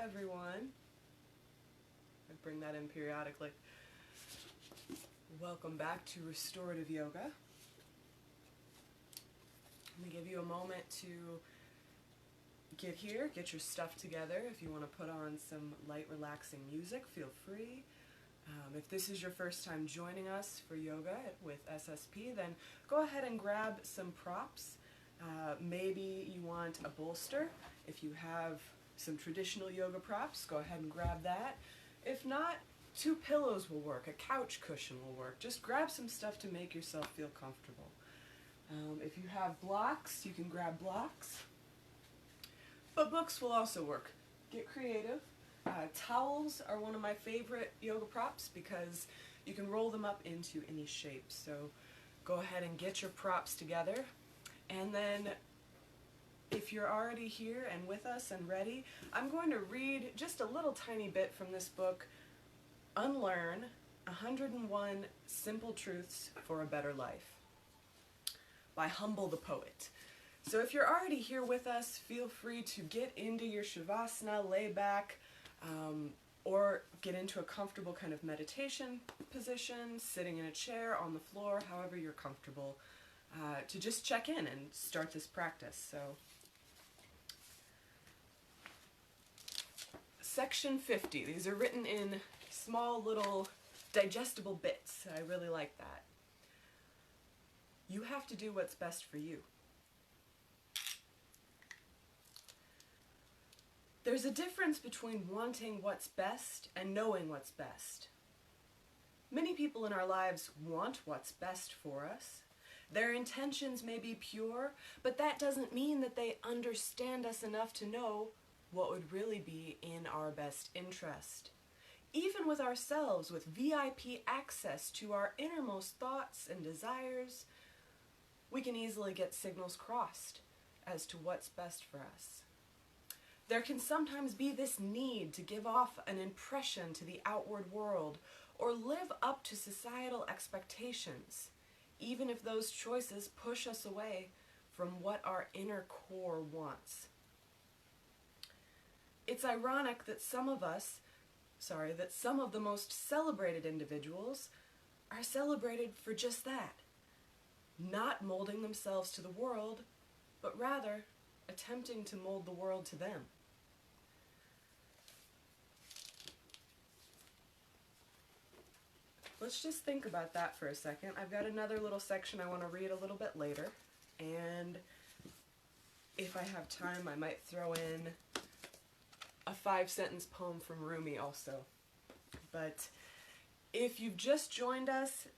everyone. I bring that in periodically. Welcome back to Restorative Yoga. I'm going to give you a moment to get here, get your stuff together. If you want to put on some light, relaxing music, feel free. If this is your first time joining us for yoga with SSP, then go ahead and grab some props. Maybe you want a bolster. If you have some traditional yoga props, go ahead and grab that. If not, 2 pillows will work, a couch cushion will work. Just grab some stuff to make yourself feel comfortable. If you have blocks, you can grab blocks. But books will also work. Get creative. Towels are one of my favorite yoga props because you can roll them up into any shape. So go ahead and get your props together. And then if you're already here and with us and ready, I'm going to read just a little tiny bit from this book, Unlearn, 101 Simple Truths for a Better Life, by Humble the Poet. So if you're already here with us, feel free to get into your Shavasana, lay back, or get into a comfortable kind of meditation position, sitting in a chair, on the floor, however you're comfortable, to just check in and start this practice. So, Section 50. These are written in small little digestible bits. I really like that. You have to do what's best for you. There's a difference between wanting what's best and knowing what's best. Many people in our lives want what's best for us. Their intentions may be pure, but that doesn't mean that they understand us enough to know what would really be in our best interest. Even with ourselves, with VIP access to our innermost thoughts and desires, we can easily get signals crossed as to what's best for us. There can sometimes be this need to give off an impression to the outward world or live up to societal expectations, even if those choices push us away from what our inner core wants. It's ironic that some of the most celebrated individuals are celebrated for just that, not molding themselves to the world, but rather attempting to mold the world to them. Let's just think about that for a second. I've got another little section I want to read a little bit later, and if I have time, I might throw in a 5-sentence poem from Rumi also. But if you've just joined us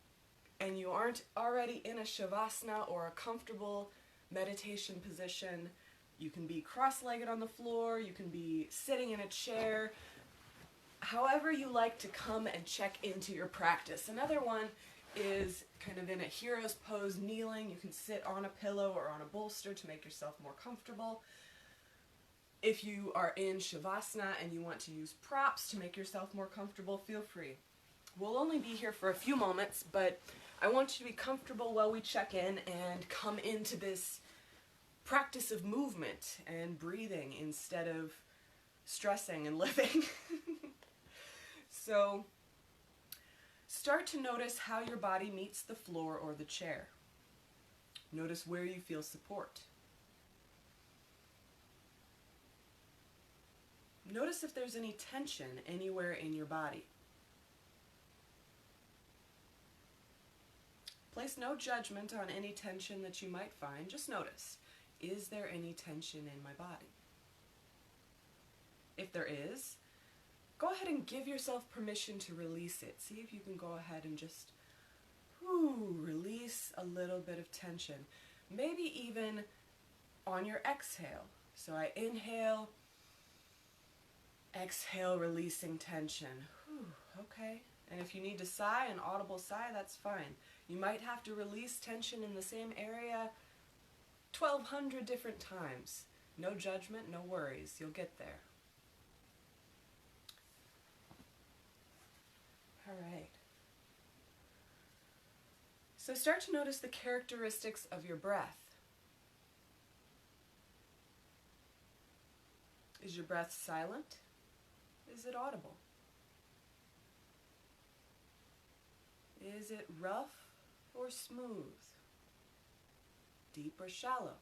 and you aren't already in a Shavasana or a comfortable meditation position, you can be cross-legged on the floor, you can be sitting in a chair, however you like to come and check into your practice. Another one is kind of in a hero's pose, kneeling. You can sit on a pillow or on a bolster to make yourself more comfortable. If you are in Shavasana and you want to use props to make yourself more comfortable, feel free. We'll only be here for a few moments, but I want you to be comfortable while we check in and come into this practice of movement and breathing instead of stressing and living. So, start to notice how your body meets the floor or the chair. Notice where you feel support. Notice if there's any tension anywhere in your body. Place no judgment on any tension that you might find. Just notice, is there any tension in my body? If there is, go ahead and give yourself permission to release it. See if you can go ahead and just release a little bit of tension. Maybe even on your exhale. So I inhale, exhale, releasing tension. Okay. And if you need to sigh, an audible sigh, that's fine. You might have to release tension in the same area 1,200 different times. No judgment, no worries. You'll get there. All right. So start to notice the characteristics of your breath. Is your breath silent? Is it audible? Is it rough or smooth? Deep or shallow?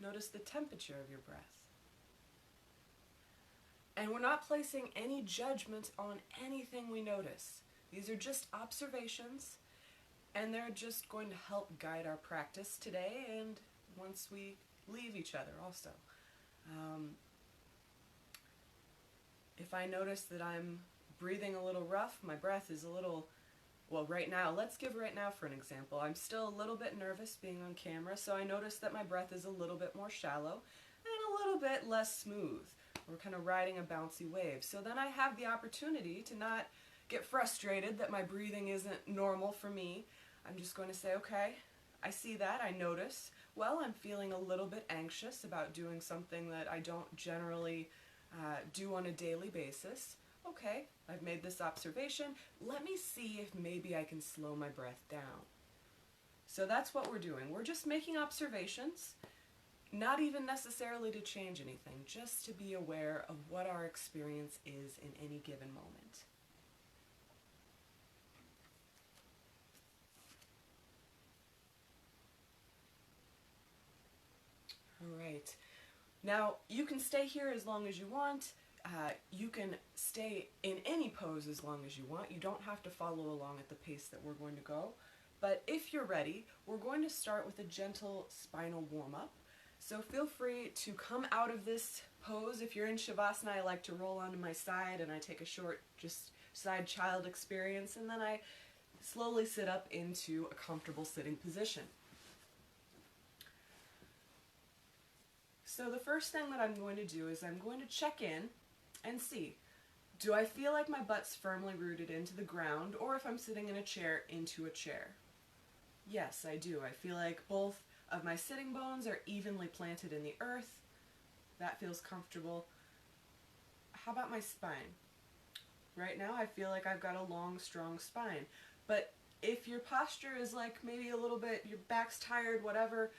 Notice the temperature of your breath. And we're not placing any judgment on anything we notice. These are just observations, and they're just going to help guide our practice today and once we leave each other also. If I notice that I'm breathing a little rough, my breath is a little, well, right now, let's give right now for an example. I'm still a little bit nervous being on camera, so I notice that my breath is a little bit more shallow and a little bit less smooth. We're kind of riding a bouncy wave. So then I have the opportunity to not get frustrated that my breathing isn't normal for me. I'm just going to say, okay, I see that, I notice. Well, I'm feeling a little bit anxious about doing something that I don't generally do on a daily basis. Okay, I've made this observation. Let me see if maybe I can slow my breath down. So that's what we're doing. We're just making observations, not even necessarily to change anything, just to be aware of what our experience is in any given moment. All right. Now, you can stay here as long as you want. You can stay in any pose as long as you want. You don't have to follow along at the pace that we're going to go. But if you're ready, we're going to start with a gentle spinal warm-up. So feel free to come out of this pose. If you're in Shavasana, I like to roll onto my side and I take a short, just side child experience, and then I slowly sit up into a comfortable sitting position. So the first thing that I'm going to do is I'm going to check in and see, do I feel like my butt's firmly rooted into the ground, or if I'm sitting in a chair, into a chair? Yes, I do. I feel like both of my sitting bones are evenly planted in the earth. That feels comfortable. How about my spine? Right now I feel like I've got a long, strong spine. But if your posture is like maybe a little bit, your back's tired, whatever,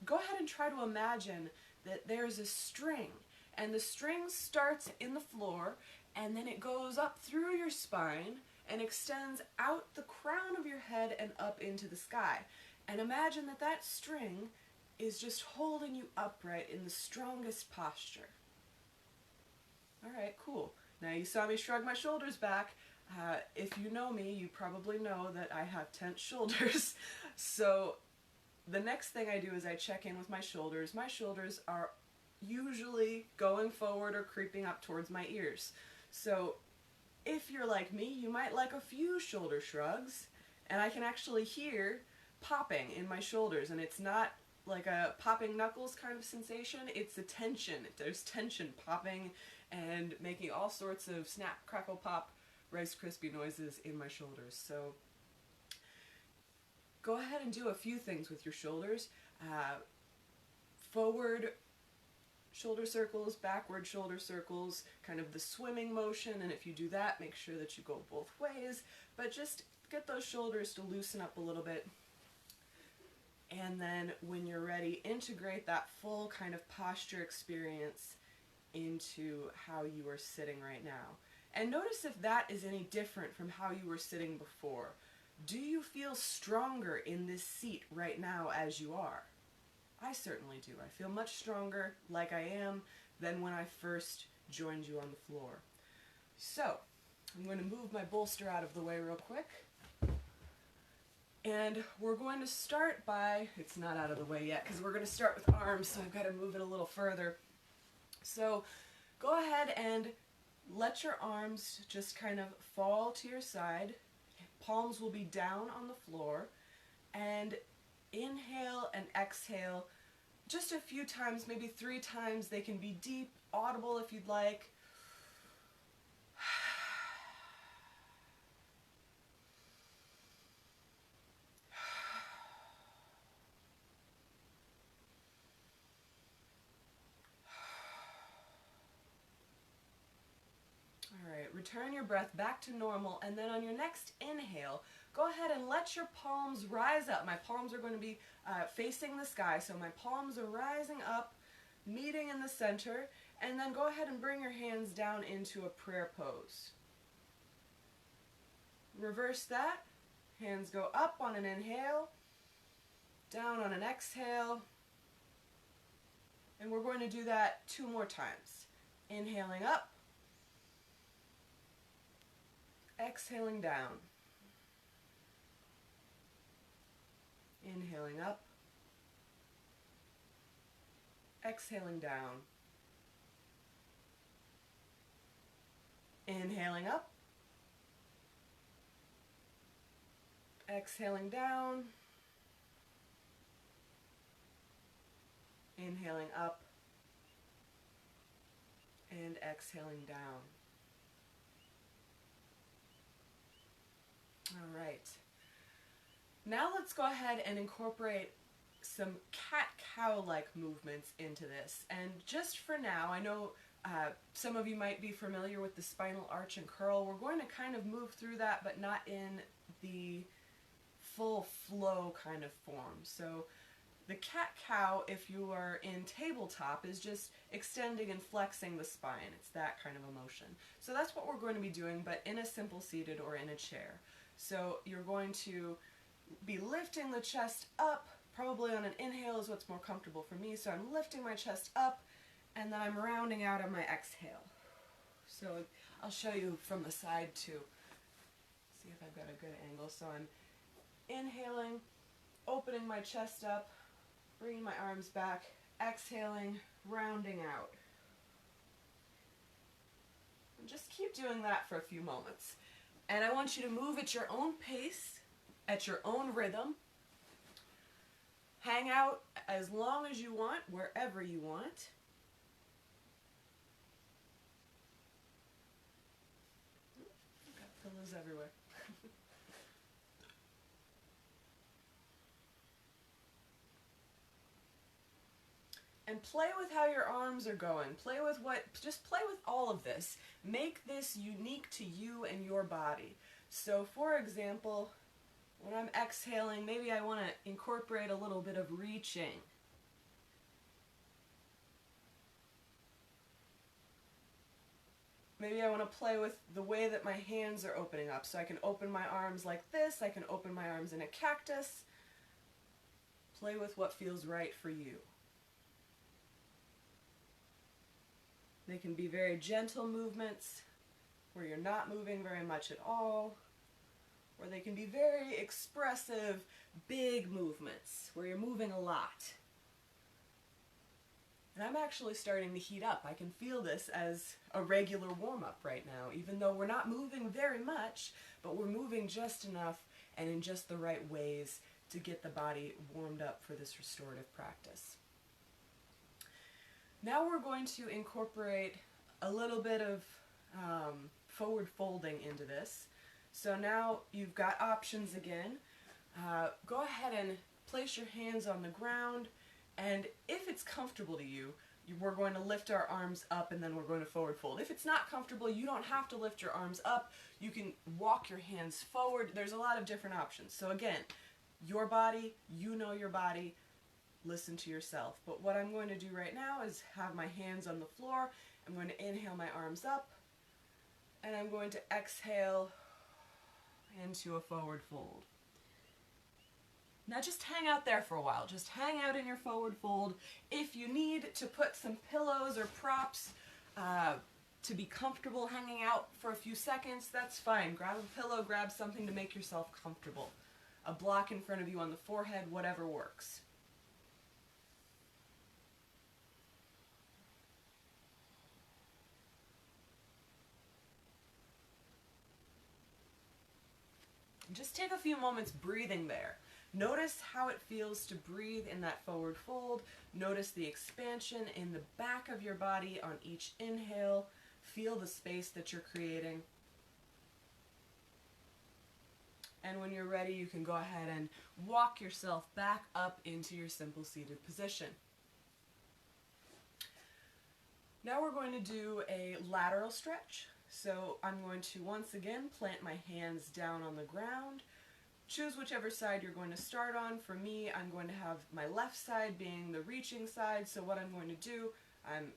go ahead and try to imagine that there's a string, and the string starts in the floor, and then it goes up through your spine and extends out the crown of your head and up into the sky. And imagine that that string is just holding you upright in the strongest posture. All right, cool. Now you saw me shrug my shoulders back. If you know me, you probably know that I have tense shoulders. So the next thing I do is I check in with my shoulders. My shoulders are usually going forward or creeping up towards my ears. So if you're like me, you might like a few shoulder shrugs, and I can actually hear popping in my shoulders, and it's not like a popping knuckles kind of sensation, it's a tension. There's tension popping and making all sorts of snap, crackle, pop, Rice Krispie noises in my shoulders. So go ahead and do a few things with your shoulders. Forward shoulder circles, backward shoulder circles, kind of the swimming motion, and if you do that, make sure that you go both ways, but just get those shoulders to loosen up a little bit. And then when you're ready, integrate that full kind of posture experience into how you are sitting right now. And notice if that is any different from how you were sitting before. Do you feel stronger in this seat right now as you are? I certainly do. I feel much stronger like I am than when I first joined you on the floor. So, I'm going to move my bolster out of the way real quick. And we're going to start by, it's not out of the way yet, because we're going to start with arms, so I've got to move it a little further. So, go ahead and let your arms just kind of fall to your side. Palms will be down on the floor. And inhale and exhale just a few times, maybe 3 times. They can be deep, audible if you'd like. All right, return your breath back to normal, and then on your next inhale, go ahead and let your palms rise up. My palms are going to be facing the sky, so my palms are rising up. meeting in the center, and then go ahead and bring your hands down into a prayer pose. Reverse that. Hands go up on an inhale, down on an exhale, and we're going to do that 2 more times. Inhaling up, exhaling down. Inhaling up, exhaling down. Inhaling up, exhaling down. Inhaling up and exhaling down. All right. Now let's go ahead and incorporate some cat-cow-like movements into this. And just for now, I know some of you might be familiar with the spinal arch and curl. We're going to kind of move through that, but not in the full flow kind of form. So the cat-cow, if you are in tabletop, is just extending and flexing the spine. It's that kind of a motion. So that's what we're going to be doing, but in a simple seated or in a chair. So you're going to be lifting the chest up. Probably on an inhale is what's more comfortable for me. So I'm lifting my chest up, and then I'm rounding out on my exhale. So I'll show you from the side too. See if I've got a good angle. So I'm inhaling, opening my chest up, bringing my arms back, exhaling, rounding out. And just keep doing that for a few moments. And I want you to move at your own pace, at your own rhythm. Hang out as long as you want, wherever you want. I've got pillows everywhere. And play with how your arms are going. Just play with all of this. Make this unique to you and your body. So for example, when I'm exhaling, maybe I want to incorporate a little bit of reaching. Maybe I want to play with the way that my hands are opening up. So I can open my arms like this. I can open my arms in a cactus. Play with what feels right for you. They can be very gentle movements where you're not moving very much at all, or they can be very expressive, big movements where you're moving a lot. And I'm actually starting to heat up. I can feel this as a regular warm-up right now, even though we're not moving very much, but we're moving just enough and in just the right ways to get the body warmed up for this restorative practice. Now we're going to incorporate a little bit of forward folding into this. So now you've got options again. Go ahead and place your hands on the ground, and if it's comfortable to you, we're going to lift our arms up and then we're going to forward fold. If it's not comfortable, you don't have to lift your arms up. You can walk your hands forward. There's a lot of different options. So again, your body, you know your body. Listen to yourself. But what I'm going to do right now is have my hands on the floor. I'm going to inhale my arms up, and I'm going to exhale into a forward fold. Now just hang out there for a while. Just hang out in your forward fold. If you need to put some pillows or props to be comfortable hanging out for a few seconds, that's fine. Grab a pillow, grab something to make yourself comfortable. A block in front of you on the forehead, whatever works. Just take a few moments breathing there. Notice how it feels to breathe in that forward fold. Notice the expansion in the back of your body on each inhale. Feel the space that you're creating. And when you're ready, you can go ahead and walk yourself back up into your simple seated position. Now we're going to do a lateral stretch. So I'm going to once again plant my hands down on the ground, choose whichever side you're going to start on. For me, I'm going to have my left side being the reaching side, so what I'm going to do, I'm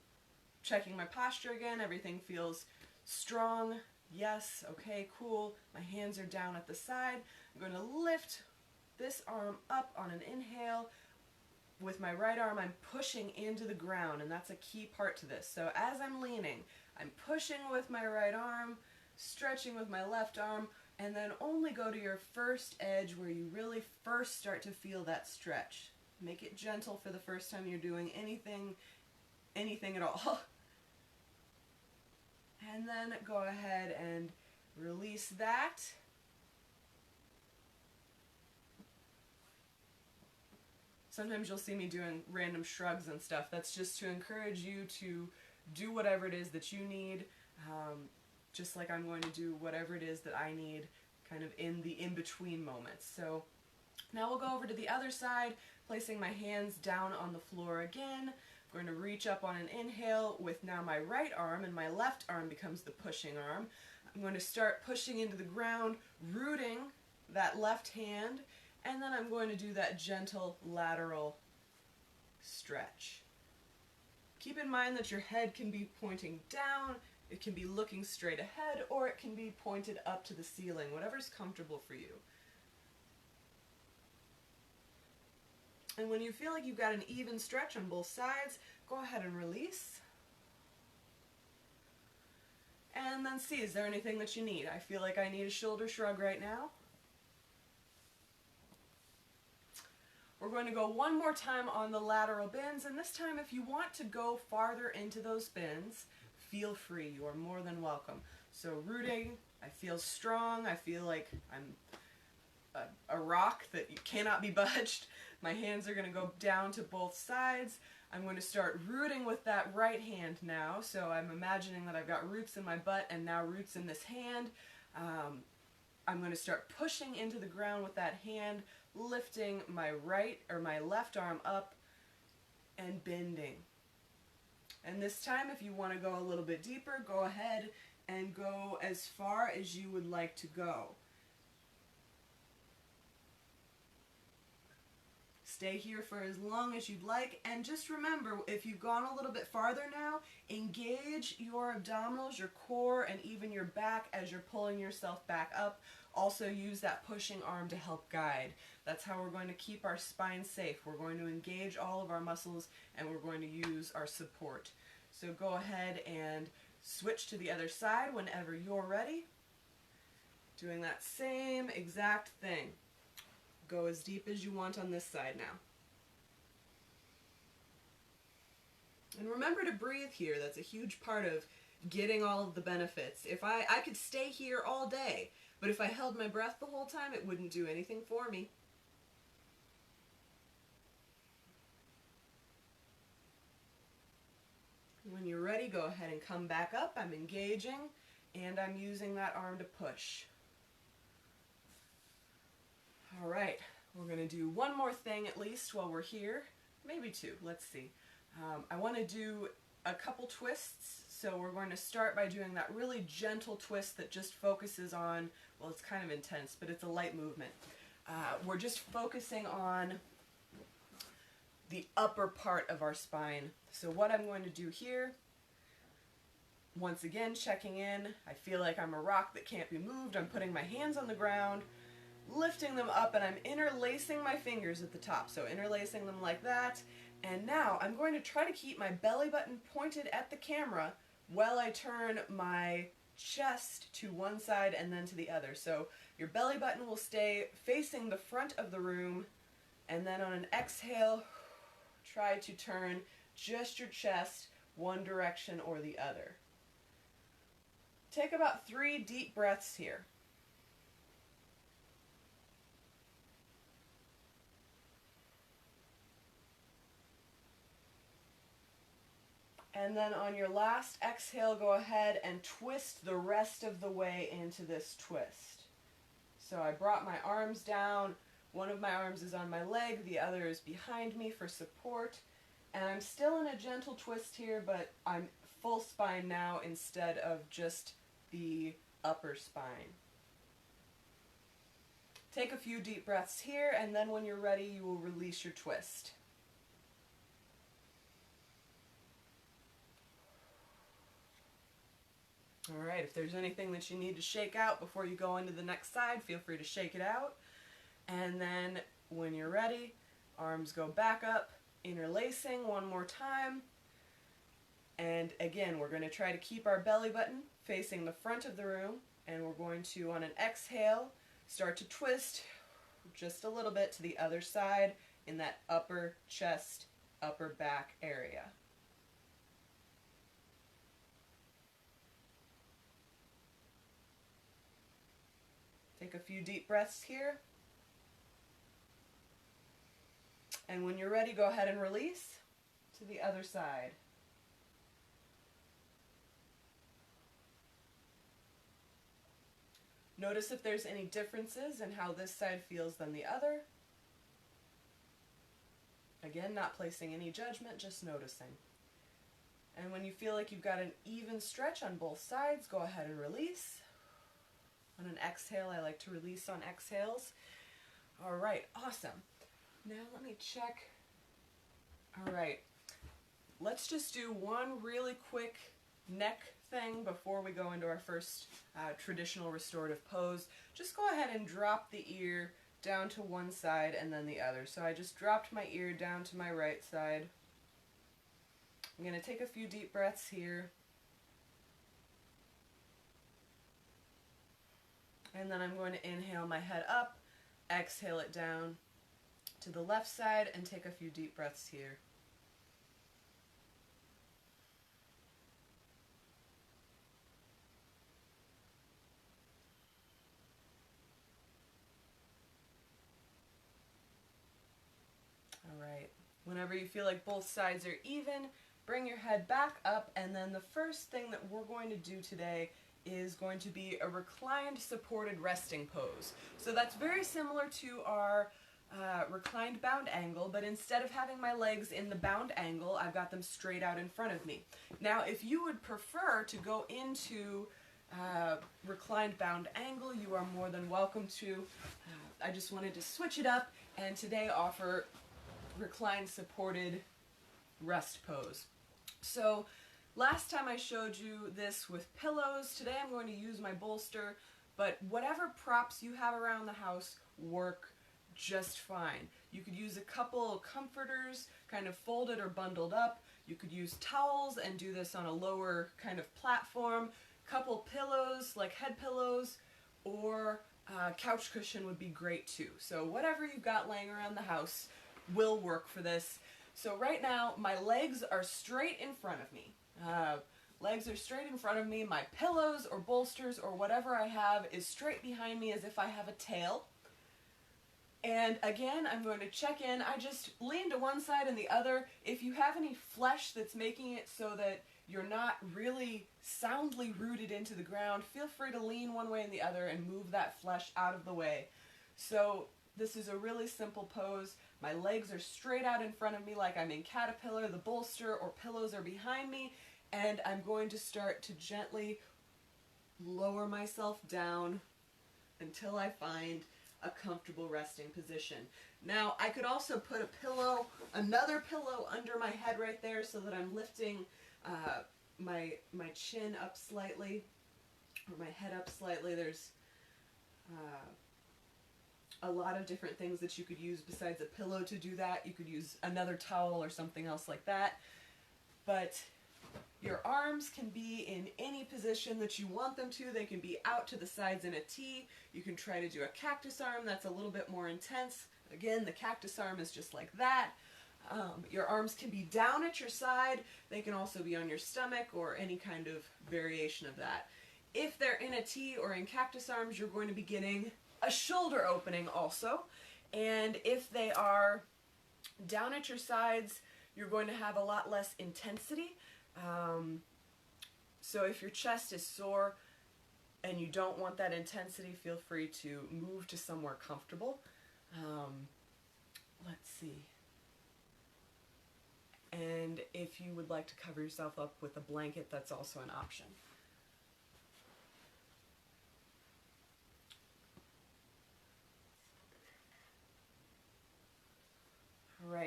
checking my posture again. Everything feels strong. Yes, okay, cool. My hands are down at the side. I'm going to lift this arm up on an inhale. With my right arm, I'm pushing into the ground, and that's a key part to this. So as I'm leaning, I'm pushing with my right arm, stretching with my left arm, and then only go to your first edge where you really first start to feel that stretch. Make it gentle for the first time you're doing anything at all. And then go ahead and release that. Sometimes you'll see me doing random shrugs and stuff. That's just to encourage you to do whatever it is that you need, just like I'm going to do whatever it is that I need kind of in the in-between moments. So now we'll go over to the other side, placing my hands down on the floor again. I'm going to reach up on an inhale with now my right arm, and my left arm becomes the pushing arm. I'm going to start pushing into the ground, rooting that left hand, and then I'm going to do that gentle lateral stretch. Keep in mind that your head can be pointing down, it can be looking straight ahead, or it can be pointed up to the ceiling, whatever's comfortable for you. And when you feel like you've got an even stretch on both sides, go ahead and release. And then see, is there anything that you need? I feel like I need a shoulder shrug right now. We're going to go one more time on the lateral bends, and this time if you want to go farther into those bends, feel free. You are more than welcome. So rooting, I feel strong. I feel like I'm a rock that cannot be budged. My hands are going to go down to both sides. I'm going to start rooting with that right hand now. So I'm imagining that I've got roots in my butt and now roots in this hand. I'm going to start pushing into the ground with that hand, lifting my right or my left arm up and bending. And this time, if you want to go a little bit deeper, go ahead and go as far as you would like to go. Stay here for as long as you'd like, and just remember, if you've gone a little bit farther now, engage your abdominals, your core, and even your back as you're pulling yourself back up. Also use that pushing arm to help guide. That's how we're going to keep our spine safe. We're going to engage all of our muscles, and we're going to use our support. So go ahead and switch to the other side whenever you're ready. Doing that same exact thing. Go as deep as you want on this side now. And remember to breathe here. That's a huge part of getting all of the benefits. If I could stay here all day, but if I held my breath the whole time, it wouldn't do anything for me. When you're ready, go ahead and come back up. I'm engaging, and I'm using that arm to push. All right, we're going to do one more thing at least while we're here. Maybe two, let's see. I want to do a couple twists, so we're going to start by doing that really gentle twist that just focuses on, well, it's kind of intense, but it's a light movement. We're just focusing on the upper part of our spine. So what I'm going to do here, once again, checking in. I feel like I'm a rock that can't be moved. I'm putting my hands on the ground, lifting them up, and I'm interlacing my fingers at the top. So interlacing them like that. And now I'm going to try to keep my belly button pointed at the camera while I turn my chest to one side and then to the other. So your belly button will stay facing the front of the room, and then on an exhale, try to turn just your chest one direction or the other. Take about 3 deep breaths here. And then on your last exhale, go ahead and twist the rest of the way into this twist. So I brought my arms down. One of my arms is on my leg, the other is behind me for support. And I'm still in a gentle twist here, but I'm full spine now instead of just the upper spine. Take a few deep breaths here, and then when you're ready, you will release your twist. All right, if there's anything that you need to shake out before you go into the next side, feel free to shake it out. And then when you're ready, arms go back up, interlacing one more time. And again, we're going to try to keep our belly button facing the front of the room, and we're going to, on an exhale, start to twist just a little bit to the other side in that upper chest, upper back area. Take a few deep breaths here. And when you're ready, go ahead and release to the other side. Notice if there's any differences in how this side feels than the other. Again, not placing any judgment, just noticing. And when you feel like you've got an even stretch on both sides, go ahead and release. On an exhale, I like to release on exhales. All right, awesome. Now let me check. All right, let's just do one really quick neck thing before we go into our first traditional restorative pose. Just go ahead and drop the ear down to one side and then the other. So I just dropped my ear down to my right side. I'm going to take a few deep breaths here. And then I'm going to inhale my head up, exhale it down to the left side, and take a few deep breaths here. All right. Whenever you feel like both sides are even, bring your head back up, and then the first thing that we're going to do today is going to be a reclined supported resting pose. So that's very similar to our reclined bound angle, but instead of having my legs in the bound angle, I've got them straight out in front of me. Now, if you would prefer to go into reclined bound angle, you are more than welcome to. I just wanted to switch it up and today offer reclined supported rest pose. So last time I showed you this with pillows. Today I'm going to use my bolster, but whatever props you have around the house work just fine. You could use a couple of comforters, kind of folded or bundled up. You could use towels and do this on a lower kind of platform. Couple pillows, like head pillows, or couch cushion would be great too. So whatever you've got laying around the house will work for this. So right now, my legs are straight in front of me. Legs are straight in front of me. My pillows or bolsters or whatever I have is straight behind me as if I have a tail. And again, I'm going to check in. I just lean to one side and the other. If you have any flesh that's making it so that you're not really soundly rooted into the ground, feel free to lean one way and the other and move that flesh out of the way. So this is a really simple pose. My legs are straight out in front of me like I'm in caterpillar. The bolster or pillows are behind me, and I'm going to start to gently lower myself down until I find a comfortable resting position. Now, I could also put a pillow, another pillow under my head right there so that I'm lifting my chin up slightly, or my head up slightly. There's a lot of different things that you could use besides a pillow to do that. You could use another towel or something else like that. But your arms can be in any position that you want them to. They can be out to the sides in a T. You can try to do a cactus arm. That's a little bit more intense. Again, the cactus arm is just like that. Your arms can be down at your side. They can also be on your stomach or any kind of variation of that. If they're in a T or in cactus arms, you're going to be getting a shoulder opening also. And if they are down at your sides, you're going to have a lot less intensity. So if your chest is sore and you don't want that intensity, feel free to move to somewhere comfortable. Let's see. And if you would like to cover yourself up with a blanket, that's also an option.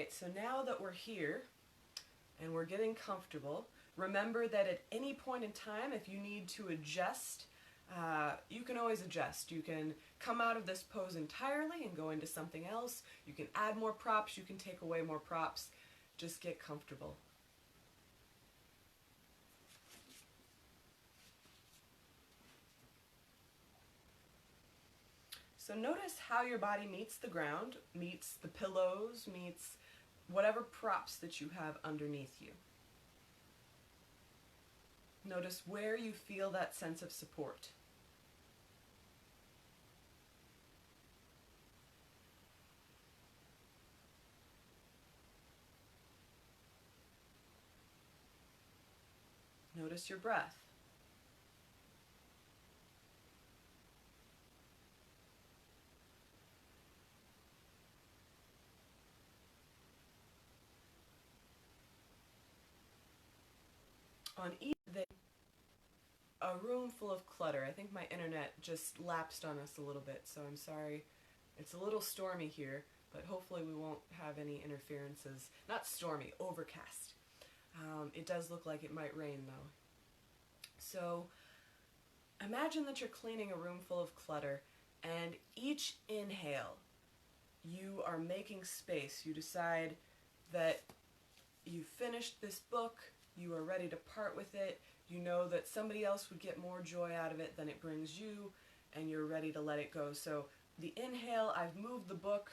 Alright, so now that we're here and we're getting comfortable, remember that at any point in time, if you need to adjust, you can always adjust. You can come out of this pose entirely and go into something else. You can add more props, you can take away more props. Just get comfortable. So notice how your body meets the ground, meets the pillows, meets whatever props that you have underneath you. Notice where you feel that sense of support. Notice your breath. On each day, a room full of clutter. I think my internet just lapsed on us a little bit, so I'm sorry. It's a little stormy here, but hopefully we won't have any interferences. Not stormy, overcast. It does look like it might rain though. So imagine that you're cleaning a room full of clutter, and each inhale you are making space. You decide that you finished this book, you are ready to part with it, you know that somebody else would get more joy out of it than it brings you, and you're ready to let it go. So the inhale, I've moved the book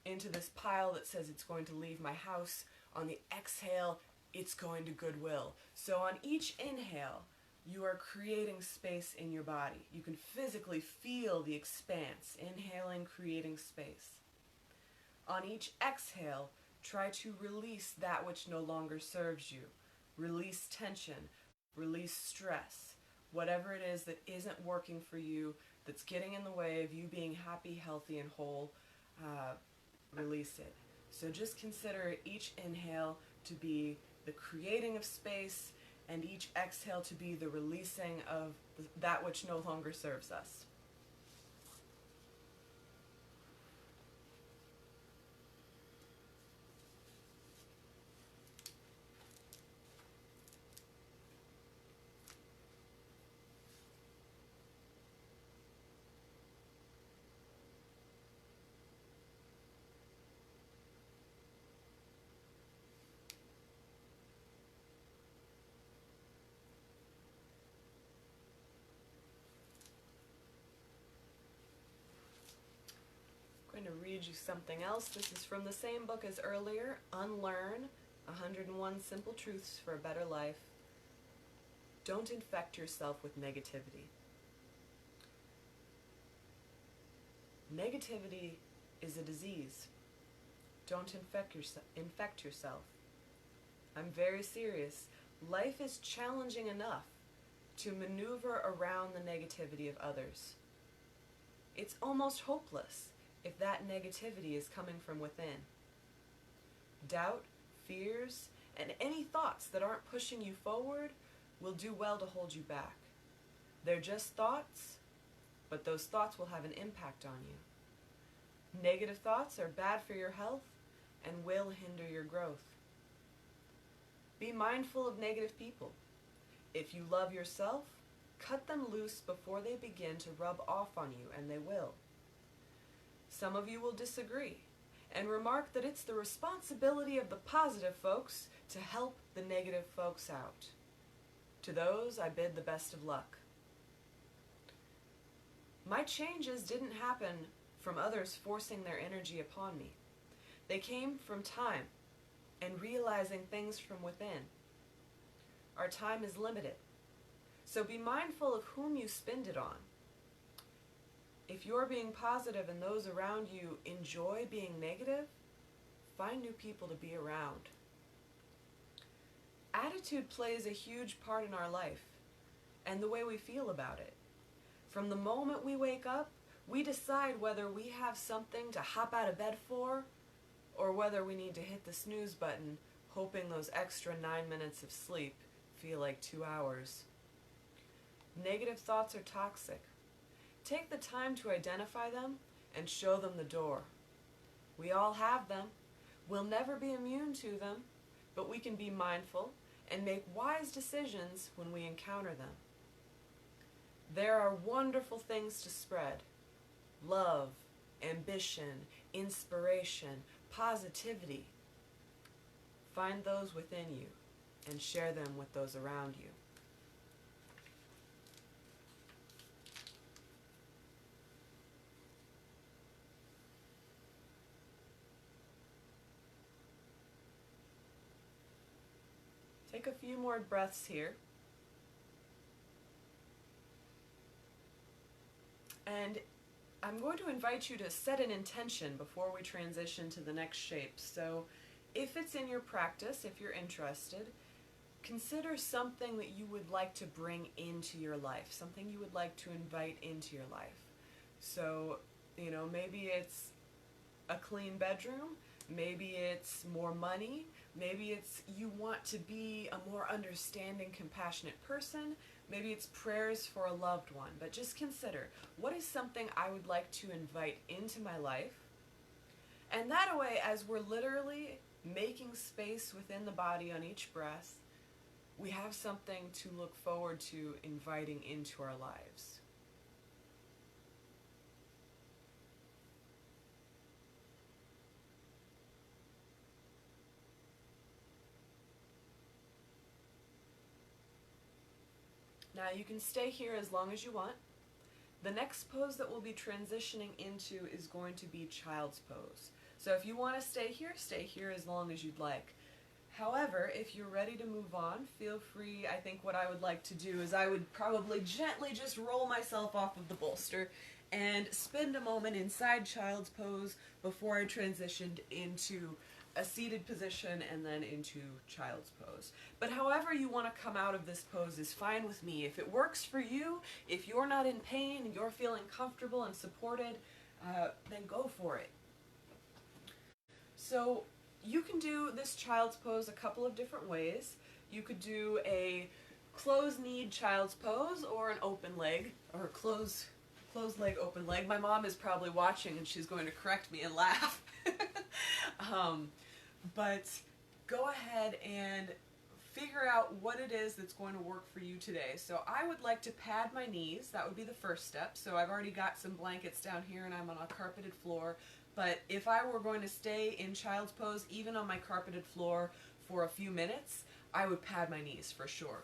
into this pile that says it's going to leave my house. On the exhale, it's going to Goodwill. So on each inhale, you are creating space in your body. You can physically feel the expanse, inhaling, creating space. On each exhale, try to release that which no longer serves you. Release tension, release stress, whatever it is that isn't working for you, that's getting in the way of you being happy, healthy, and whole, release it. So just consider each inhale to be the creating of space, and each exhale to be the releasing of that which no longer serves us. I'm going to read you something else. This is from the same book as earlier, Unlearn, 101 Simple Truths for a Better Life. Don't infect yourself with negativity. Negativity is a disease. Don't infect yourself. I'm very serious. Life is challenging enough to maneuver around the negativity of others. It's almost hopeless if that negativity is coming from within. Doubt, fears, and any thoughts that aren't pushing you forward will do well to hold you back. They're just thoughts, but those thoughts will have an impact on you. Negative thoughts are bad for your health and will hinder your growth. Be mindful of negative people. If you love yourself, cut them loose before they begin to rub off on you, and they will. Some of you will disagree and remark that it's the responsibility of the positive folks to help the negative folks out. To those, I bid the best of luck. My changes didn't happen from others forcing their energy upon me. They came from time and realizing things from within. Our time is limited, so be mindful of whom you spend it on. If you're being positive and those around you enjoy being negative, find new people to be around. Attitude plays a huge part in our life and the way we feel about it. From the moment we wake up, we decide whether we have something to hop out of bed for or whether we need to hit the snooze button, hoping those extra 9 minutes of sleep feel like 2 hours. Negative thoughts are toxic. Take the time to identify them and show them the door. We all have them. We'll never be immune to them, but we can be mindful and make wise decisions when we encounter them. There are wonderful things to spread: love, ambition, inspiration, positivity. Find those within you and share them with those around you. Take a few more breaths here. And I'm going to invite you to set an intention before we transition to the next shape. So if it's in your practice, if you're interested, consider something that you would like to bring into your life, something you would like to invite into your life. So, maybe it's a clean bedroom, maybe it's more money, maybe it's you want to be a more understanding, compassionate person, maybe it's prayers for a loved one. But just consider, what is something I would like to invite into my life? And that way, as we're literally making space within the body on each breath, we have something to look forward to inviting into our lives. Now you can stay here as long as you want. The next pose that we'll be transitioning into is going to be child's pose. So if you want to stay here as long as you'd like. However, if you're ready to move on, feel free. I think what I would like to do is I would probably gently just roll myself off of the bolster and spend a moment inside child's pose before I transitioned into a seated position and then into child's pose. But however you want to come out of this pose is fine with me. If it works for you, if you're not in pain and you're feeling comfortable and supported, then go for it. So you can do this child's pose a couple of different ways. You could do a closed-kneed child's pose or an open leg, or closed leg, open leg. My mom is probably watching and she's going to correct me and laugh. But go ahead and figure out what it is that's going to work for you today. So I would like to pad my knees. That would be the first step. So I've already got some blankets down here and I'm on a carpeted floor. But if I were going to stay in child's pose, even on my carpeted floor for a few minutes, I would pad my knees for sure.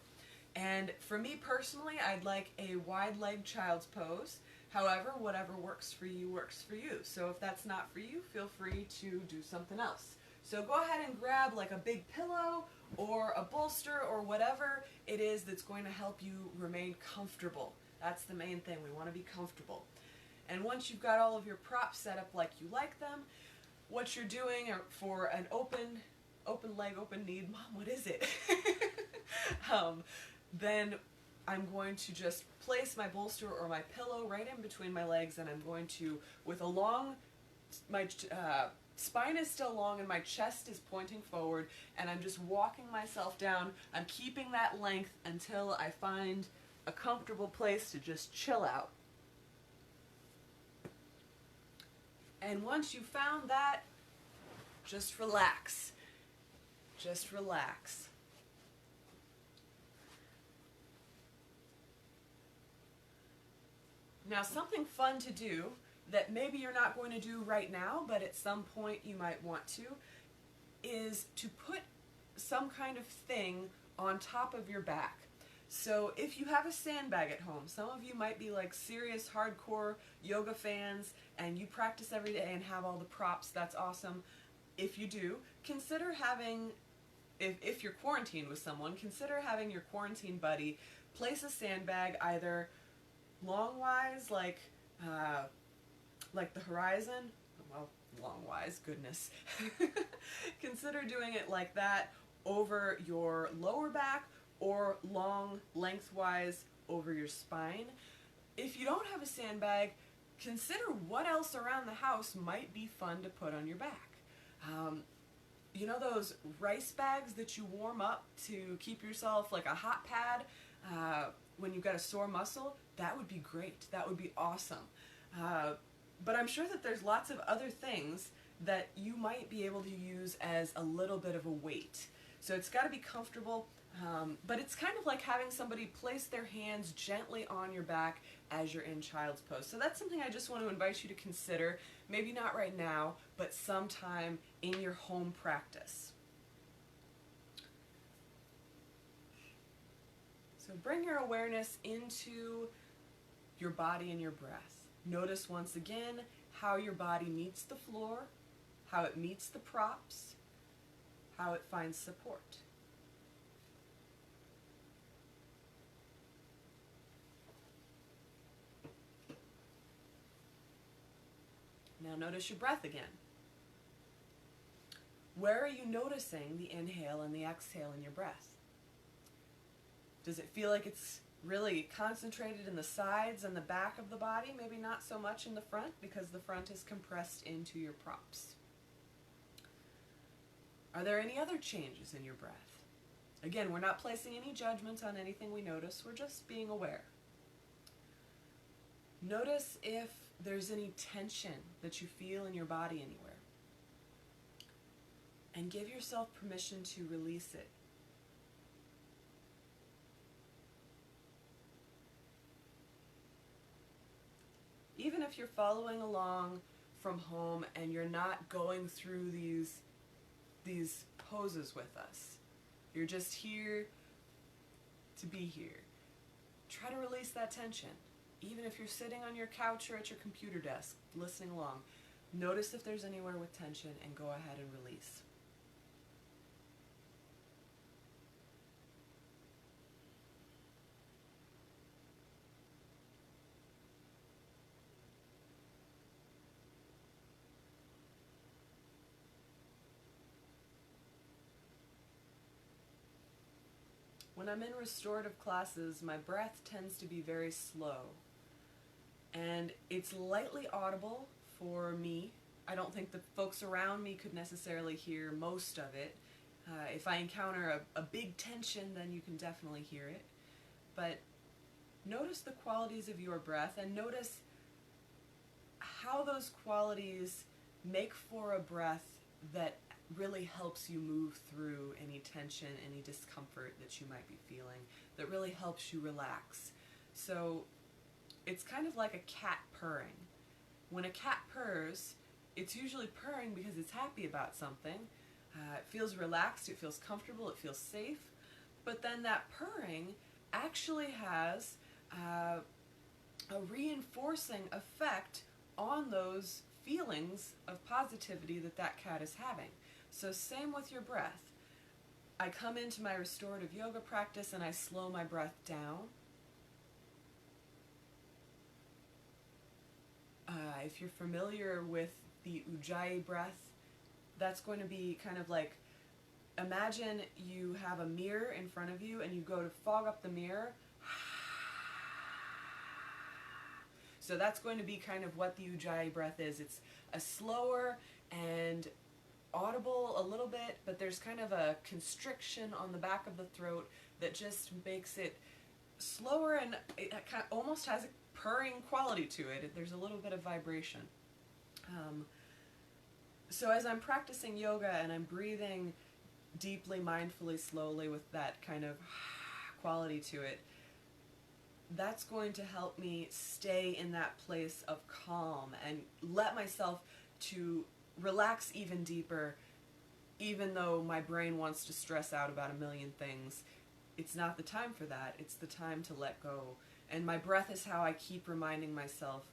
And for me personally, I'd like a wide leg child's pose. However, whatever works for you works for you. So if that's not for you, feel free to do something else. So go ahead and grab like a big pillow or a bolster or whatever it is that's going to help you remain comfortable. That's the main thing. We want to be comfortable. And once you've got all of your props set up like you like them, what you're doing for an open leg, open knee, Mom, what is it? Then I'm going to just place my bolster or my pillow right in between my legs, and I'm going to, my spine is still long and my chest is pointing forward, and I'm just walking myself down. I'm keeping that length until I find a comfortable place to just chill out. And once you've found that, just relax. Just relax. Now, something fun to do that maybe you're not going to do right now, but at some point you might want to, is to put some kind of thing on top of your back. So if you have a sandbag at home, some of you might be like serious hardcore yoga fans and you practice every day and have all the props. That's awesome. If you do, consider having, if you're quarantined with someone, consider having your quarantine buddy place a sandbag either longwise, like the horizon. Well, longwise, goodness. Consider doing it like that over your lower back or long lengthwise over your spine. If you don't have a sandbag, consider what else around the house might be fun to put on your back. You know those rice bags that you warm up to keep yourself like a hot pad when you've got a sore muscle? That would be great. That would be awesome. But I'm sure that there's lots of other things that you might be able to use as a little bit of a weight. So it's got to be comfortable, but it's kind of like having somebody place their hands gently on your back as you're in child's pose. So that's something I just want to invite you to consider, maybe not right now, but sometime in your home practice. So bring your awareness into your body and your breath. Notice once again how your body meets the floor, how it meets the props, how it finds support. Now notice your breath again. Where are you noticing the inhale and the exhale in your breath? Does it feel like it's really concentrated in the sides and the back of the body? Maybe not so much in the front because the front is compressed into your props. Are there any other changes in your breath? Again, we're not placing any judgments on anything we notice, we're just being aware. Notice if there's any tension that you feel in your body anywhere. And give yourself permission to release it. Even if you're following along from home and you're not going through these poses with us, you're just here to be here. Try to release that tension. Even if you're sitting on your couch or at your computer desk, listening along, notice if there's anywhere with tension and go ahead and release. When I'm in restorative classes, my breath tends to be very slow. And it's lightly audible for me. I don't think the folks around me could necessarily hear most of it. If I encounter a big tension, then you can definitely hear it. But notice the qualities of your breath and notice how those qualities make for a breath that really helps you move through any tension, any discomfort that you might be feeling, that really helps you relax. So it's kind of like a cat purring. When a cat purrs, it's usually purring because it's happy about something. It feels relaxed, it feels comfortable, it feels safe. But then that purring actually has a reinforcing effect on those feelings of positivity that cat is having. So same with your breath. I come into my restorative yoga practice and I slow my breath down. If you're familiar with the Ujjayi breath, that's going to be kind of like, imagine you have a mirror in front of you and you go to fog up the mirror. So that's going to be kind of what the Ujjayi breath is. It's a slower and audible a little bit, but there's kind of a constriction on the back of the throat that just makes it slower, and it kind of almost has a purring quality to it. There's a little bit of vibration. So as I'm practicing yoga and I'm breathing deeply, mindfully, slowly with that kind of quality to it, that's going to help me stay in that place of calm and let myself to relax even deeper, even though my brain wants to stress out about a million things. It's not the time for that. It's the time to let go. And my breath is how I keep reminding myself,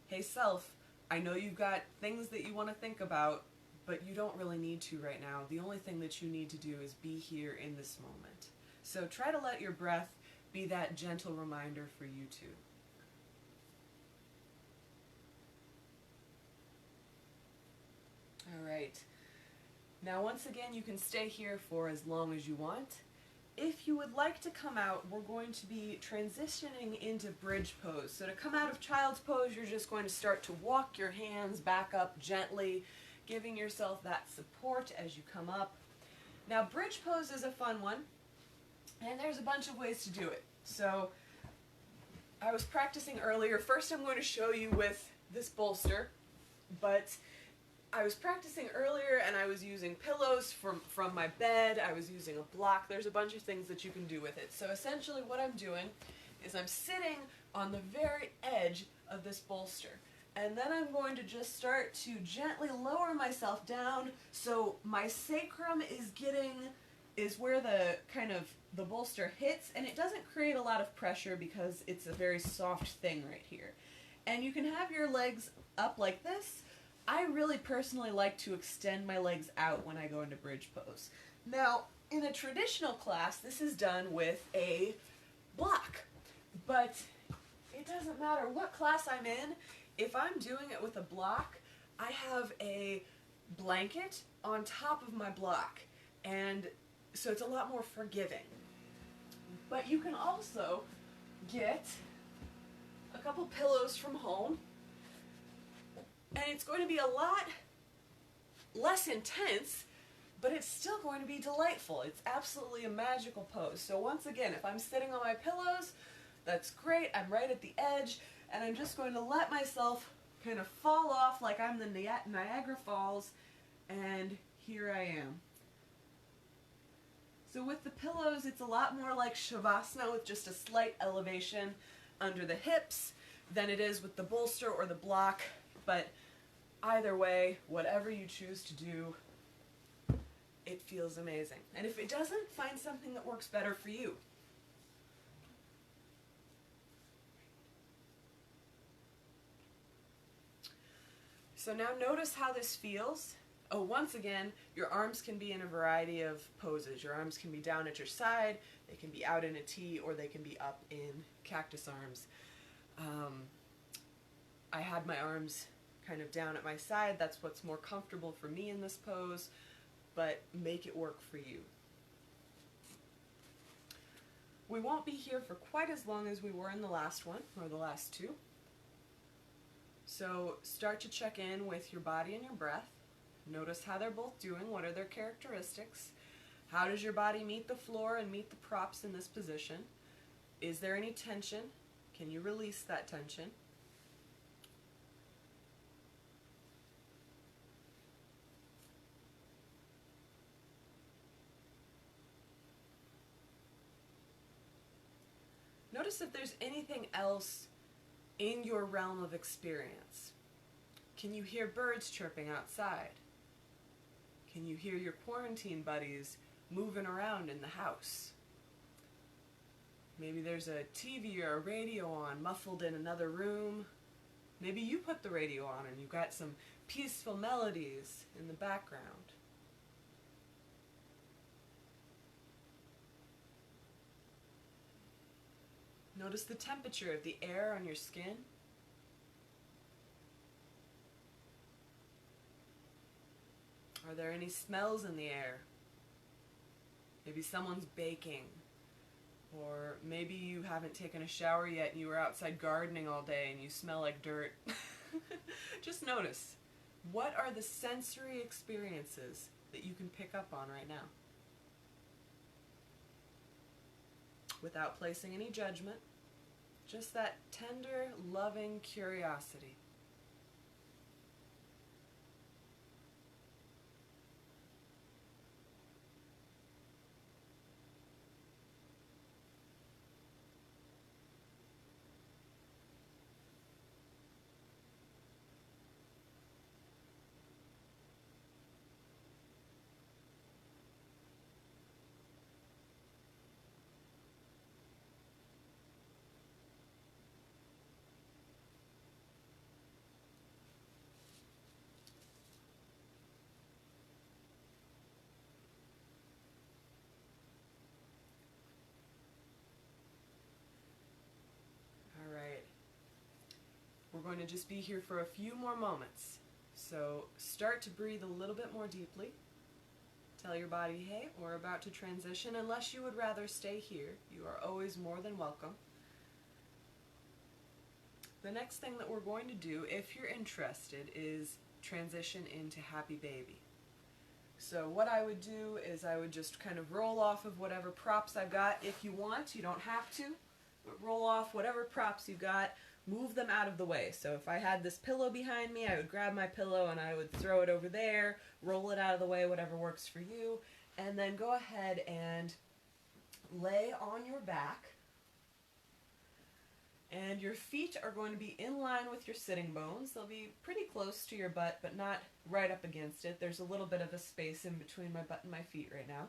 hey self, I know you've got things that you want to think about, but you don't really need to right now. The only thing that you need to do is be here in this moment. So try to let your breath be that gentle reminder for you too. All right. Now once again, you can stay here for as long as you want. If you would like to come out, we're going to be transitioning into bridge pose. So to come out of child's pose, you're just going to start to walk your hands back up gently, giving yourself that support as you come up. Now bridge pose is a fun one, and there's a bunch of ways to do it. So I was practicing earlier. First I'm going to show you with this bolster, but I was practicing earlier and I was using pillows from my bed. I was using a block. There's a bunch of things that you can do with it. So essentially what I'm doing is I'm sitting on the very edge of this bolster. And then I'm going to just start to gently lower myself down so my sacrum is where the bolster hits, and it doesn't create a lot of pressure because it's a very soft thing right here. And you can have your legs up like this. I really personally like to extend my legs out when I go into bridge pose. Now, in a traditional class, this is done with a block, but it doesn't matter what class I'm in. If I'm doing it with a block, I have a blanket on top of my block, and so it's a lot more forgiving. But you can also get a couple pillows from home, and it's going to be a lot less intense, but it's still going to be delightful. It's absolutely a magical pose. So once again, if I'm sitting on my pillows, that's great. I'm right at the edge, and I'm just going to let myself kind of fall off like I'm the Niagara Falls, and here I am. So with the pillows, it's a lot more like Shavasana with just a slight elevation under the hips than it is with the bolster or the block. But either way, whatever you choose to do, it feels amazing. And if it doesn't, find something that works better for you. So now notice how this feels. Oh, once again, your arms can be in a variety of poses. Your arms can be down at your side, they can be out in a T, or they can be up in cactus arms. I had my arms kind of down at my side. That's what's more comfortable for me in this pose, but make it work for you. We won't be here for quite as long as we were in the last one, or the last two. So start to check in with your body and your breath. Notice how they're both doing. What are their characteristics? How does your body meet the floor and meet the props in this position? Is there any tension? Can you release that tension? Notice if there's anything else in your realm of experience. Can you hear birds chirping outside? Can you hear your quarantine buddies moving around in the house? Maybe there's a TV or a radio on, muffled in another room. Maybe you put the radio on and you've got some peaceful melodies in the background. Notice the temperature of the air on your skin. Are there any smells in the air? Maybe someone's baking. Or maybe you haven't taken a shower yet and you were outside gardening all day and you smell like dirt. Just notice, what are the sensory experiences that you can pick up on right now? Without placing any judgment, just that tender, loving curiosity. We're going to just be here for a few more moments. So start to breathe a little bit more deeply. Tell your body, hey, we're about to transition. Unless you would rather stay here, you are always more than welcome. The next thing that we're going to do, if you're interested, is transition into Happy Baby. So what I would do is I would just kind of roll off of whatever props I've got. If you want, you don't have to, but roll off whatever props you've got. move them out of the way. So if I had this pillow behind me, I would grab my pillow and I would throw it over there, roll it out of the way, whatever works for you, and then go ahead and lay on your back. And your feet are going to be in line with your sitting bones. They'll be pretty close to your butt, but not right up against it. There's a little bit of a space in between my butt and my feet right now.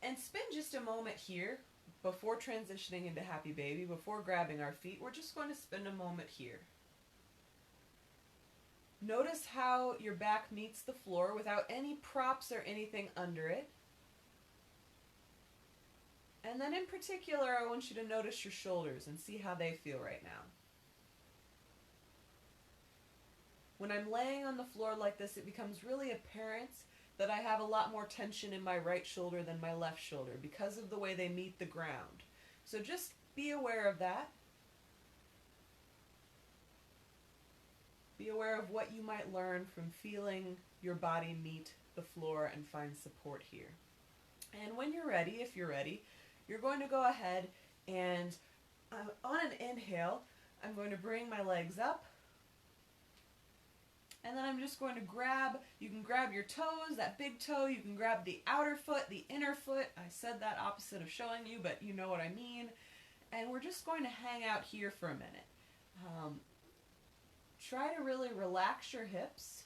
And spend just a moment here before transitioning into Happy Baby, before grabbing our feet. We're just going to spend a moment here. Notice how your back meets the floor without any props or anything under it. And then in particular, I want you to notice your shoulders and see how they feel right now. When I'm laying on the floor like this, it becomes really apparent that I have a lot more tension in my right shoulder than my left shoulder because of the way they meet the ground. So just be aware of that. Be aware of what you might learn from feeling your body meet the floor and find support here. And when you're ready, if you're ready, you're going to go ahead and on an inhale, I'm going to bring my legs up. And then I'm just going to you can grab your toes, that big toe, you can grab the outer foot, the inner foot. I said that opposite of showing you, but you know what I mean. And we're just going to hang out here for a minute. Try to really relax your hips.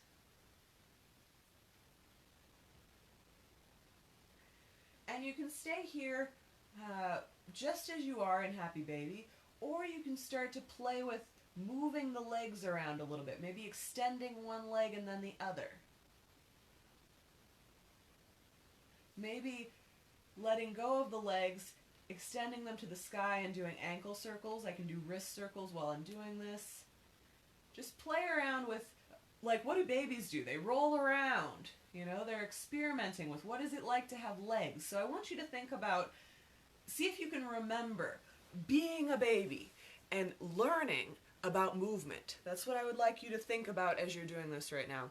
And you can stay here just as you are in Happy Baby, or you can start to play with moving the legs around a little bit, maybe extending one leg and then the other. Maybe letting go of the legs, extending them to the sky and doing ankle circles. I can do wrist circles while I'm doing this. Just play around with, like, what do babies do? They roll around. You know, they're experimenting with what is it like to have legs. So I want you to think about, see if you can remember being a baby and learning about movement. That's what I would like you to think about as you're doing this right now.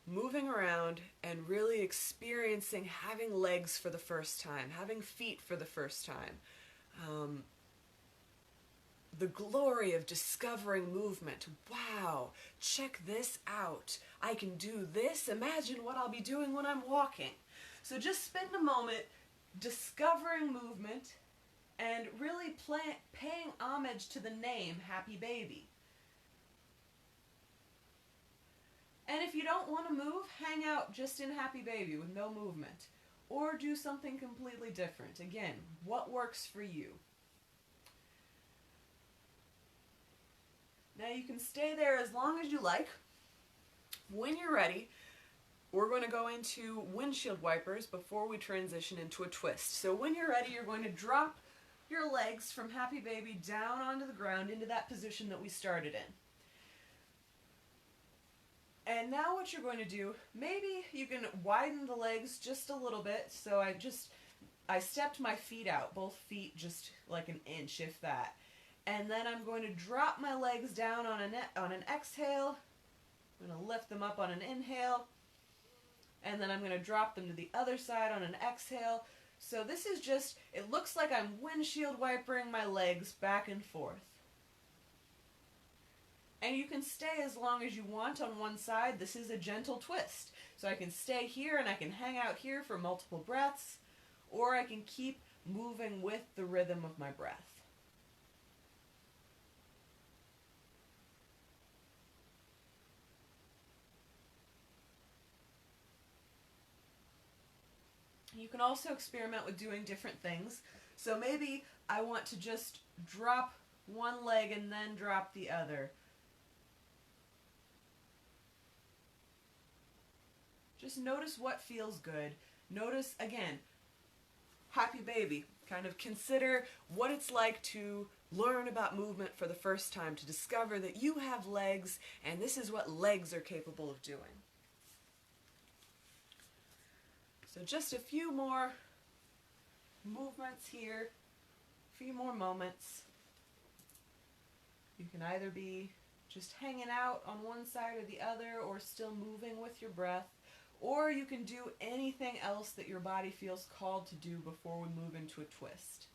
Moving around and really experiencing having legs for the first time, having feet for the first time. The glory of discovering movement. Wow, check this out. I can do this. Imagine what I'll be doing when I'm walking. So just spend a moment discovering movement and really paying homage to the name Happy Baby. And if you don't want to move, hang out just in Happy Baby with no movement. Or do something completely different. Again, what works for you? Now you can stay there as long as you like. When you're ready, we're going to go into Windshield Wipers before we transition into a twist. So when you're ready, you're going to drop your legs from Happy Baby down onto the ground into that position that we started in. And now what you're going to do, maybe you can widen the legs just a little bit. So I stepped my feet out, both feet just like an inch, if that. And then I'm going to drop my legs down on an exhale. I'm going to lift them up on an inhale. And then I'm going to drop them to the other side on an exhale. So this is just, it looks like I'm windshield wipering my legs back and forth. And you can stay as long as you want on one side. This is a gentle twist. So I can stay here and I can hang out here for multiple breaths, or I can keep moving with the rhythm of my breath. You can also experiment with doing different things. So maybe I want to just drop one leg and then drop the other. Just notice what feels good. Notice, again, Happy Baby. Kind of consider what it's like to learn about movement for the first time, to discover that you have legs, and this is what legs are capable of doing. So just a few more movements here, a few more moments. You can either be just hanging out on one side or the other, or still moving with your breath, or you can do anything else that your body feels called to do before we move into a twist.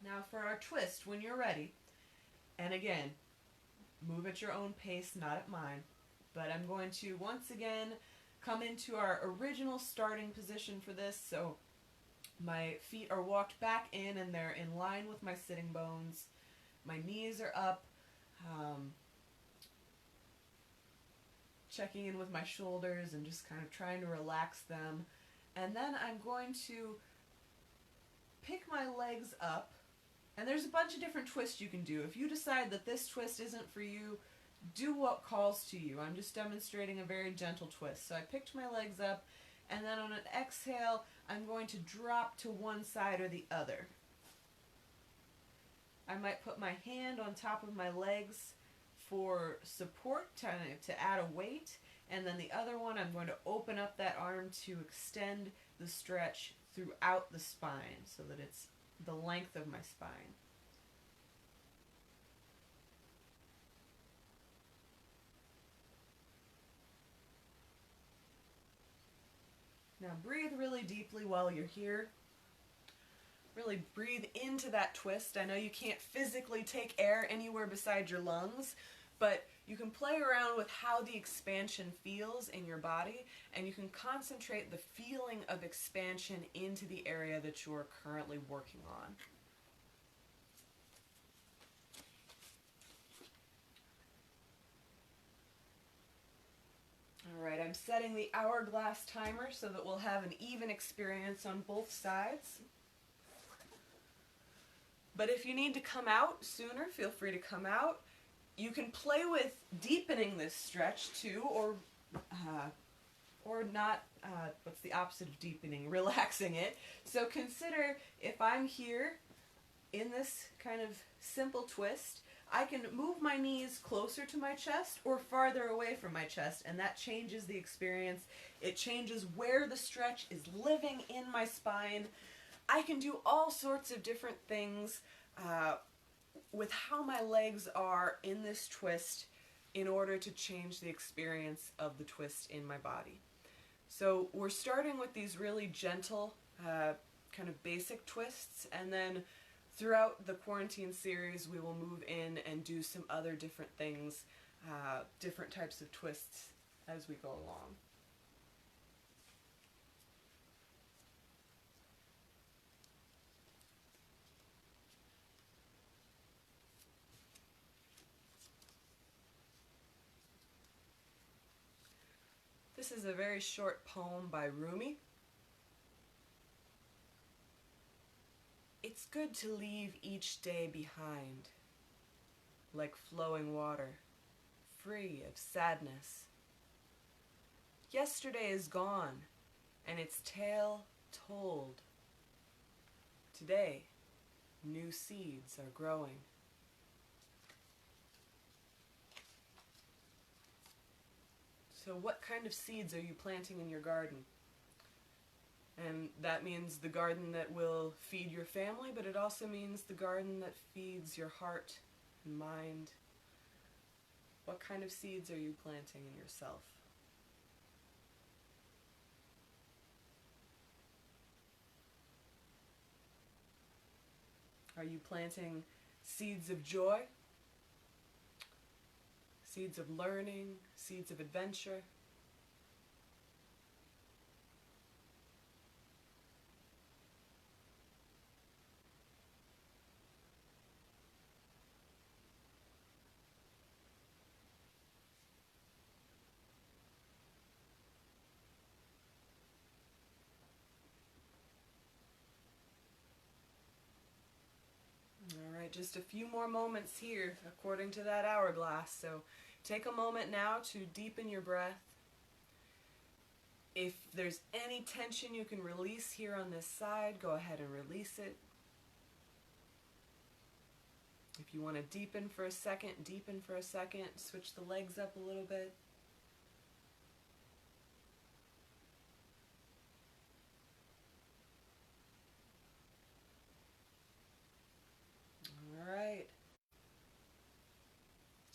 Now for our twist, when you're ready, and again, move at your own pace, not at mine, but I'm going to once again come into our original starting position for this. So my feet are walked back in and they're in line with my sitting bones. My knees are up, checking in with my shoulders and just kind of trying to relax them. And then I'm going to pick my legs up. And there's a bunch of different twists you can do. If you decide that this twist isn't for you, do what calls to you. I'm just demonstrating a very gentle twist. So I picked my legs up, and then on an exhale, I'm going to drop to one side or the other. I might put my hand on top of my legs for support, to add a weight, and then the other one, I'm going to open up that arm to extend the stretch throughout the spine so that it's the length of my spine. Now breathe really deeply while you're here. Really breathe into that twist. I know you can't physically take air anywhere beside your lungs, but you can play around with how the expansion feels in your body, and you can concentrate the feeling of expansion into the area that you're currently working on. Alright, I'm setting the hourglass timer so that we'll have an even experience on both sides. But if you need to come out sooner, feel free to come out. You can play with deepening this stretch too, or not, what's the opposite of deepening? Relaxing it. So consider if I'm here in this kind of simple twist, I can move my knees closer to my chest or farther away from my chest, and that changes the experience. It changes where the stretch is living in my spine. I can do all sorts of different things with how my legs are in this twist in order to change the experience of the twist in my body. So we're starting with these really gentle kind of basic twists, and then throughout the quarantine series we will move in and do some other different things, different types of twists as we go along. This is a very short poem by Rumi. It's good to leave each day behind, like flowing water, free of sadness. Yesterday is gone, and its tale told. Today, new seeds are growing. So what kind of seeds are you planting in your garden? And that means the garden that will feed your family, but it also means the garden that feeds your heart and mind. What kind of seeds are you planting in yourself? Are you planting seeds of joy? Seeds of learning, seeds of adventure? Alright, just a few more moments here according to that hourglass, so take a moment now to deepen your breath. If there's any tension you can release here on this side, go ahead and release it. If you want to deepen for a second, deepen for a second. Switch the legs up a little bit. Alright.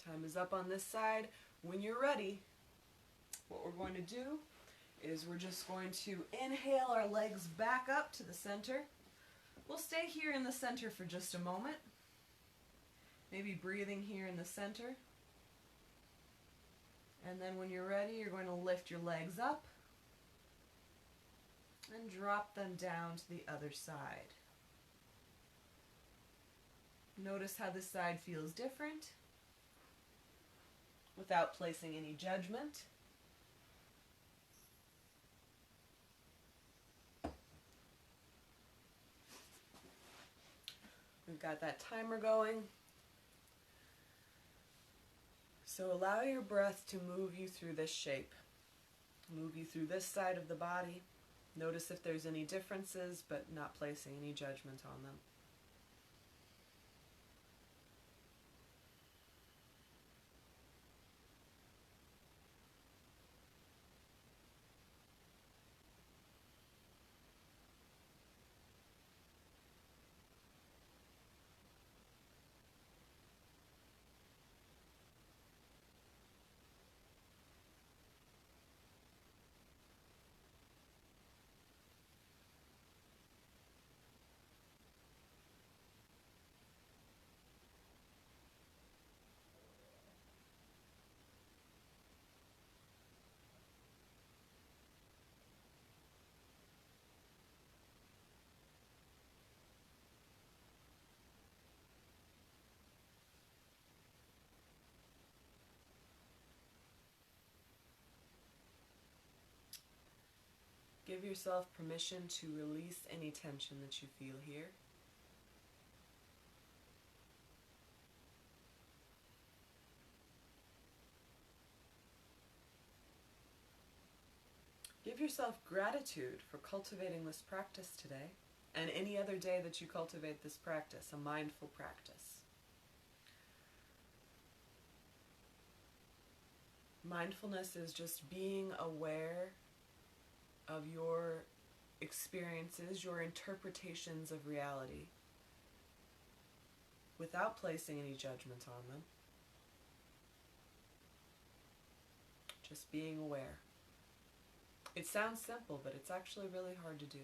Time is up on this side. When you're ready, what we're going to do is we're just going to inhale our legs back up to the center. We'll stay here in the center for just a moment. Maybe breathing here in the center. And then when you're ready, you're going to lift your legs up and drop them down to the other side. Notice how this side feels different without placing any judgment. We've got that timer going. So allow your breath to move you through this shape. Move you through this side of the body. Notice if there's any differences, but not placing any judgment on them. Give yourself permission to release any tension that you feel here. Give yourself gratitude for cultivating this practice today and any other day that you cultivate this practice, a mindful practice. Mindfulness is just being aware of your experiences, your interpretations of reality, without placing any judgment on them. Just being aware. It sounds simple, but it's actually really hard to do.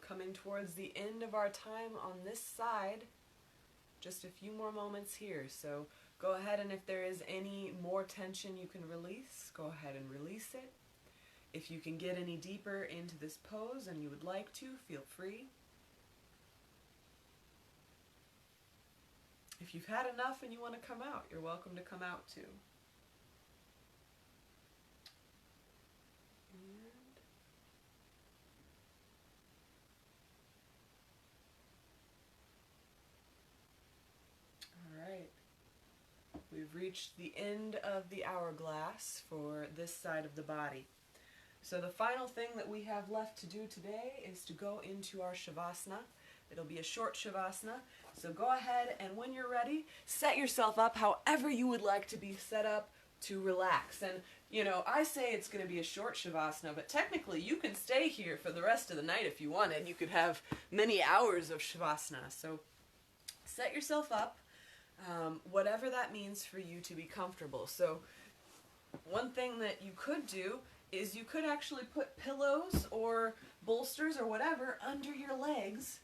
Coming towards the end of our time on this side. Just a few more moments here. So go ahead, and if there is any more tension you can release, go ahead and release it. If you can get any deeper into this pose and you would like to, feel free. If you've had enough and you want to come out, you're welcome to come out too. We've reached the end of the hourglass for this side of the body. So the final thing that we have left to do today is to go into our Shavasana. It'll be a short Shavasana. So go ahead, and when you're ready, set yourself up however you would like to be set up to relax. And, you know, I say it's going to be a short Shavasana, but technically you can stay here for the rest of the night if you wanted. You could have many hours of Shavasana. So set yourself up. Whatever that means for you to be comfortable. So one thing that you could do is you could actually put pillows or bolsters or whatever under your legs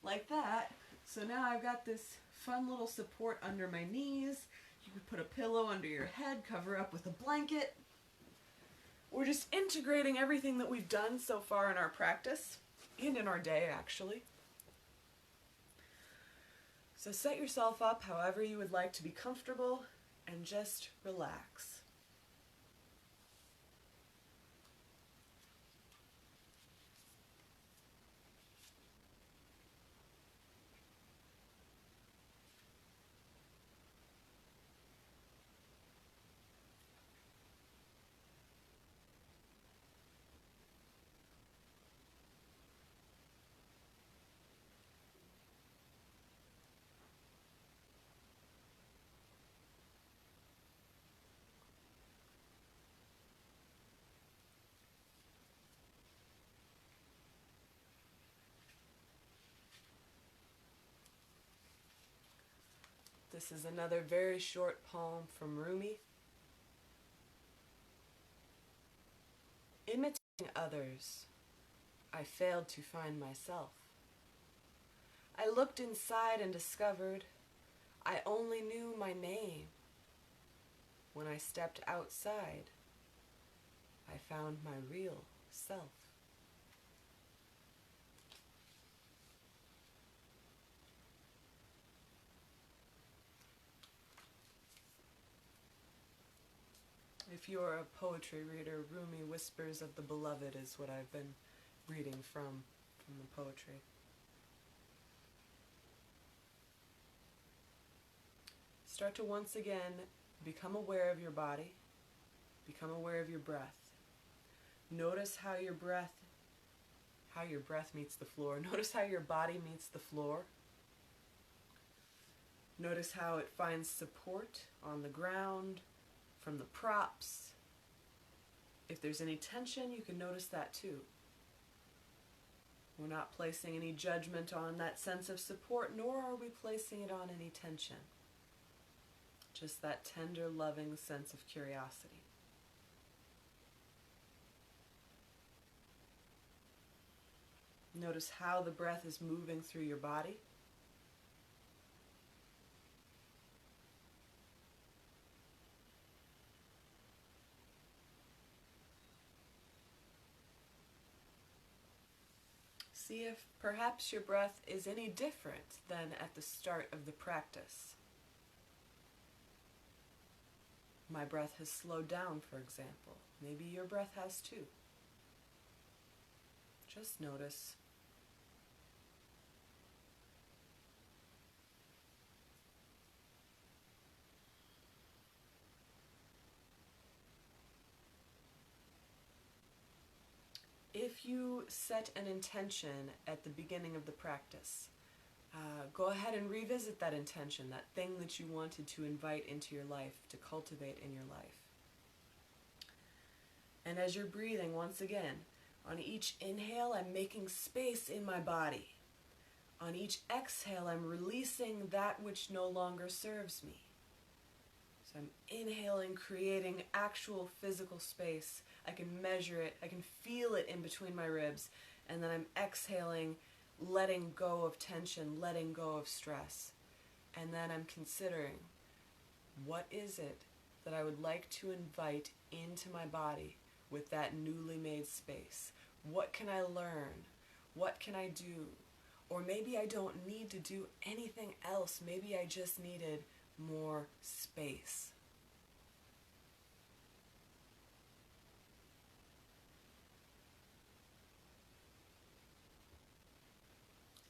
like that. So now I've got this fun little support under my knees. You could put a pillow under your head, cover up with a blanket. We're just integrating everything that we've done so far in our practice and in our day, actually. So set yourself up however you would like to be comfortable and just relax. This is another very short poem from Rumi. Imitating others, I failed to find myself. I looked inside and discovered I only knew my name. When I stepped outside, I found my real self. If you're a poetry reader, Rumi Whispers of the Beloved is what I've been reading from the poetry. Start to once again become aware of your body, become aware of your breath. Notice how your breath meets the floor. Notice how your body meets the floor. Notice how it finds support on the ground, from the props. If there's any tension, you can notice that too. We're not placing any judgment on that sense of support, nor are we placing it on any tension. Just that tender, loving sense of curiosity. Notice how the breath is moving through your body. See if perhaps your breath is any different than at the start of the practice. My breath has slowed down, for example. Maybe your breath has too. Just notice. If you set an intention at the beginning of the practice, go ahead and revisit that intention, that thing that you wanted to invite into your life, to cultivate in your life. And as you're breathing, once again, on each inhale, I'm making space in my body. On each exhale, I'm releasing that which no longer serves me. So I'm inhaling, creating actual physical space. I can measure it, I can feel it in between my ribs. And then I'm exhaling, letting go of tension, letting go of stress. And then I'm considering, what is it that I would like to invite into my body with that newly made space? What can I learn? What can I do? Or maybe I don't need to do anything else. Maybe I just needed more space.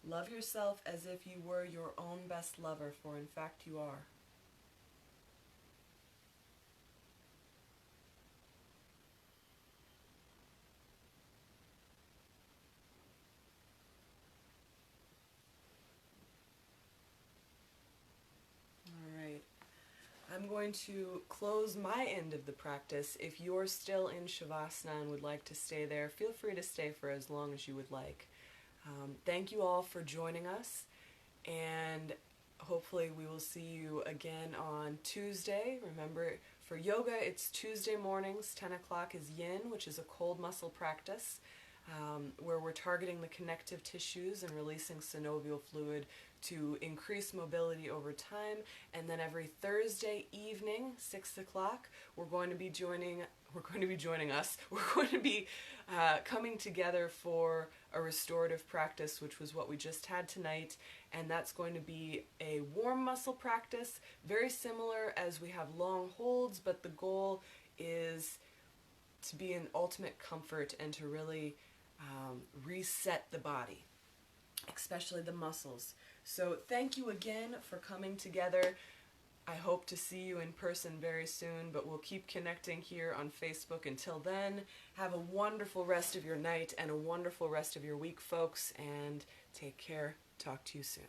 Love yourself as if you were your own best lover, for in fact you are. I'm going to close my end of the practice. If you're still in Shavasana and would like to stay there, feel free to stay for as long as you would like. Thank you all for joining us, and hopefully we will see you again on Tuesday. Remember, for yoga, it's Tuesday mornings. 10 o'clock is yin, which is a cold muscle practice, where we're targeting the connective tissues and releasing synovial fluid to increase mobility over time. And then every Thursday evening, 6 o'clock, we're going to be coming together for a restorative practice, which was what we just had tonight. And that's going to be a warm muscle practice, very similar as we have long holds, but the goal is to be in ultimate comfort and to really reset the body, especially the muscles. So thank you again for coming together. I hope to see you in person very soon, but we'll keep connecting here on Facebook. Until then, have a wonderful rest of your night and a wonderful rest of your week, folks, and take care. Talk to you soon.